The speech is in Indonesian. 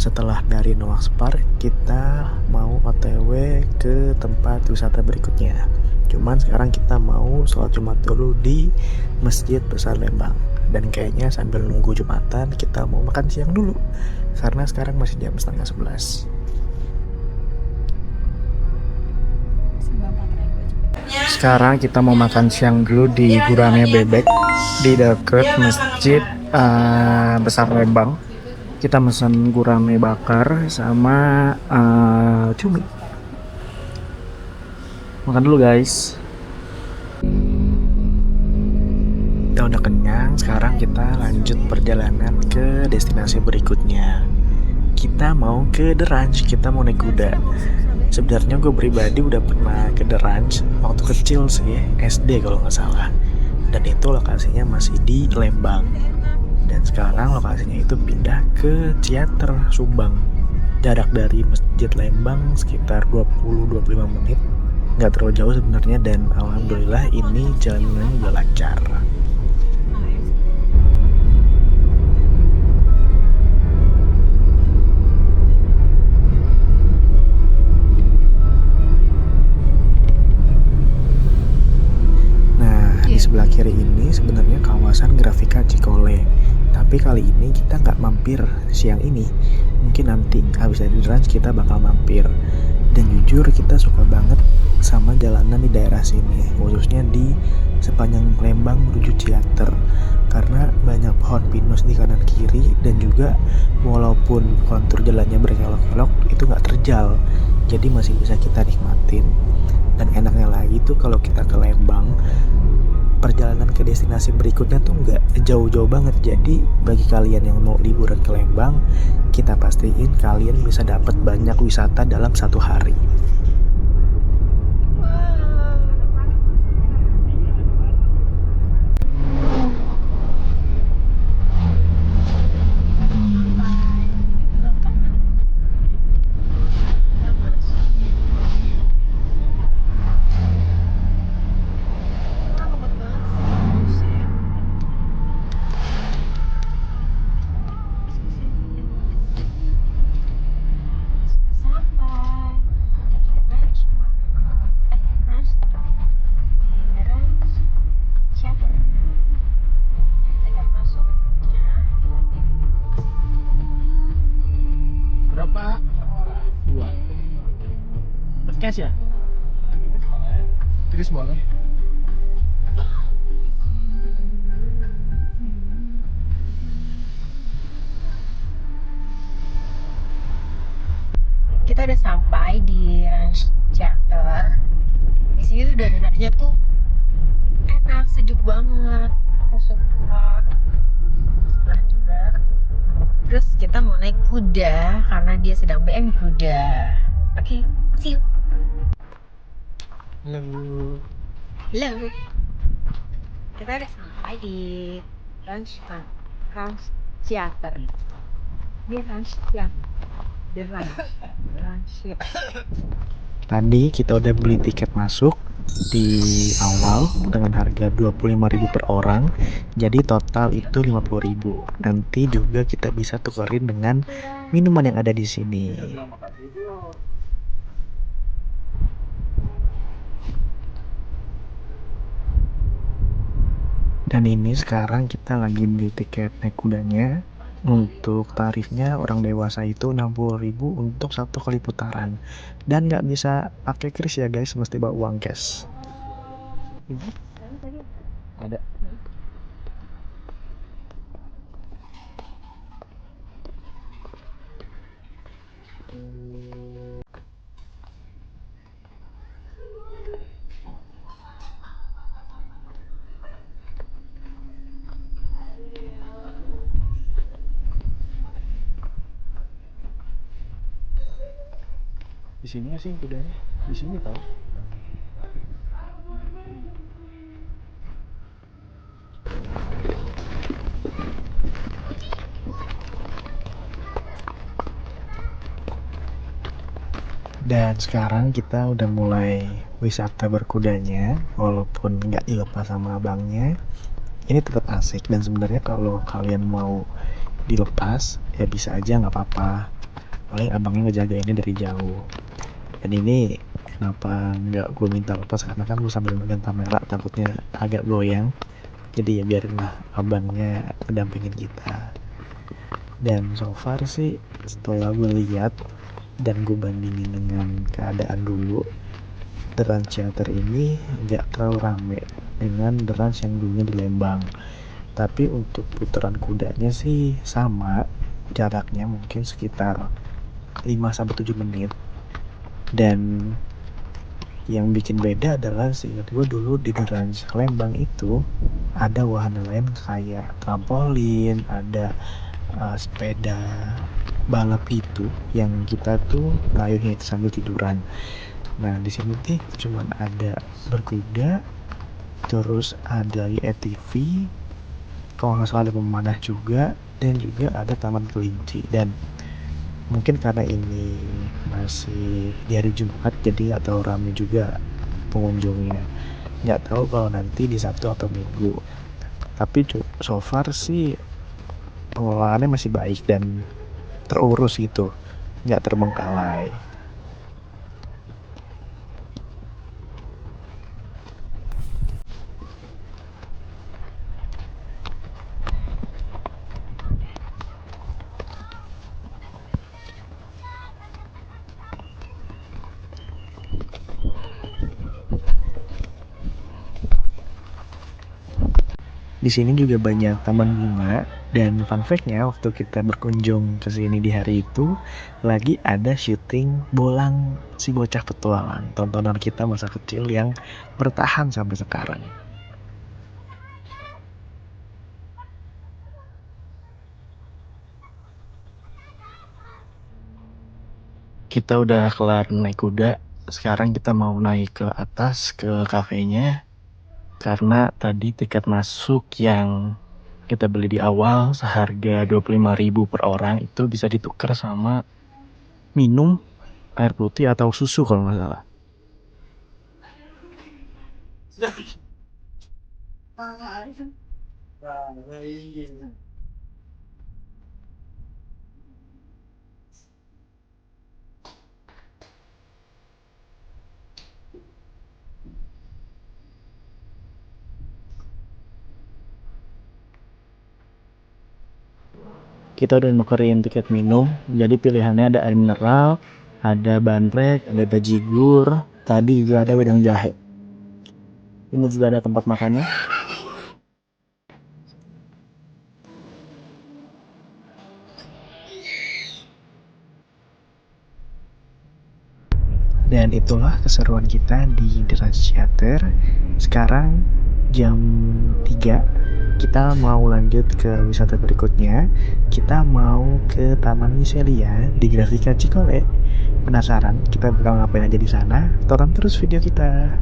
setelah dari Noah's Park kita mau OTW ke tempat wisata berikutnya. Cuman sekarang kita mau sholat Jumat dulu di Masjid Besar Lembang. Dan kayaknya sambil nunggu Jumatan kita mau makan siang dulu, karena sekarang masih jam setengah 11. Sekarang kita mau makan siang dulu di Gurame Bebek di dekat Masjid Besar Lembang. Kita pesan gurame bakar sama cumi. Makan dulu guys. Kita udah kenyang, sekarang kita lanjut perjalanan ke destinasi berikutnya. Kita mau ke The Ranch, kita mau naik kuda. Sebenarnya gue pribadi udah pernah ke The Ranch waktu kecil sih, SD kalau nggak salah. Dan itu lokasinya masih di Lembang. Dan sekarang lokasinya itu pindah ke Ciater, Subang. Jarak dari Masjid Lembang sekitar 20-25 menit. Nggak terlalu jauh sebenarnya, dan alhamdulillah ini jalannya udah lancar. Nah, di sebelah kiri ini sebenarnya kawasan Grafika Cikole. Tapi kali ini kita nggak mampir siang ini. Mungkin nanti habis dari Ranch kita bakal mampir. Dan jujur kita suka banget sama jalanan di daerah sini, khususnya di sepanjang Lembang menuju Ciater. Karena banyak pohon pinus di kanan kiri, dan juga walaupun kontur jalannya berkelok-kelok itu nggak terjal. Jadi masih bisa kita nikmatin. Dan enaknya lagi tuh kalau kita ke Lembang, perjalanan ke destinasi berikutnya tuh nggak jauh-jauh banget. Jadi bagi kalian yang mau liburan ke Lembang, kita pastiin kalian bisa dapat banyak wisata dalam satu hari. Berapa? Dua. Cash ya? Terus semua kan? Kita udah sampai di Ranch Ciater. Di sini tuh udaranya tuh enak, sejuk banget. Aku suka. Nah, juga. Terus kita mau naik kuda karena dia sedang BM kuda. Oke, see you. Halo. Halo. Kita udah sampai di Ranch Ciater. Di Ranch Ciater. Di Ranch Ciater. Tadi kita udah beli tiket masuk di awal dengan harga 25.000 per orang. Jadi total itu 50.000. Nanti juga kita bisa tukerin dengan minuman yang ada di sini. Dan ini sekarang kita lagi beli tiket naik kudanya. Untuk tarifnya orang dewasa itu 60.000 untuk satu kali putaran. Dan nggak bisa pakai kris ya guys, mesti bawa uang cash. Ada. Di sini sih kudanya. Di sini tau. Dan sekarang kita udah mulai wisata berkudanya, walaupun nggak dilepas sama abangnya. Ini tetap asik, dan sebenarnya kalau kalian mau dilepas ya bisa aja, nggak apa-apa. paling abangnya ngejagainnya dari jauh. Dan ini kenapa nggak gue minta lepas, karena kan gue sambil megang kamera takutnya agak goyang, jadi ya biarin lah abangnya mendampingin kita. Dan so far sih setelah gue lihat dan gue bandingin dengan keadaan dulu, The Trans Theater ini nggak terlalu rame dengan The Trans yang dulunya di Lembang. Tapi untuk putaran kudanya sih sama, jaraknya mungkin sekitar 5-7 menit. Dan yang bikin beda adalah seingat gue dulu di The Trans Lembang itu ada wahana lain kayak trampolin, ada sepeda balap itu yang kita tuh ngayuhnya itu sambil tiduran. Nah di sini tuh cuman ada berkuda, terus ada ATV, kalau nggak salah ada pemanah juga, dan juga ada taman kelinci. Dan mungkin karena ini masih di hari Jumat jadi nggak terlalu ramai juga pengunjungnya. Nggak tahu kalau nanti di Sabtu atau Minggu. Tapi so far sih pengelolaannya masih baik dan terurus gitu, nggak terbengkalai. Di sini juga banyak taman bunga, dan fun fact-nya waktu kita berkunjung ke sini di hari itu lagi ada syuting Bolang si Bocah Petualang, tontonan kita masa kecil yang bertahan sampai sekarang. Kita udah kelar naik kuda, sekarang kita mau naik ke atas ke kafenya. Karena tadi tiket masuk yang kita beli di awal seharga 25.000 per orang itu bisa ditukar sama minum air putih atau susu kalau nggak salah. Kita udah nukerin tiket minum, jadi pilihannya ada air mineral, ada bandrek, ada bajigur, tadi juga ada wedang jahe. Ini juga ada tempat makannya. Dan itulah keseruan kita di The Trans Theater. Sekarang jam 3, kita mau lanjut ke wisata berikutnya. Kita mau ke Taman Miselia di Grafika Cikole. Penasaran kita bakal ngapain aja di sana? Tonton terus video kita.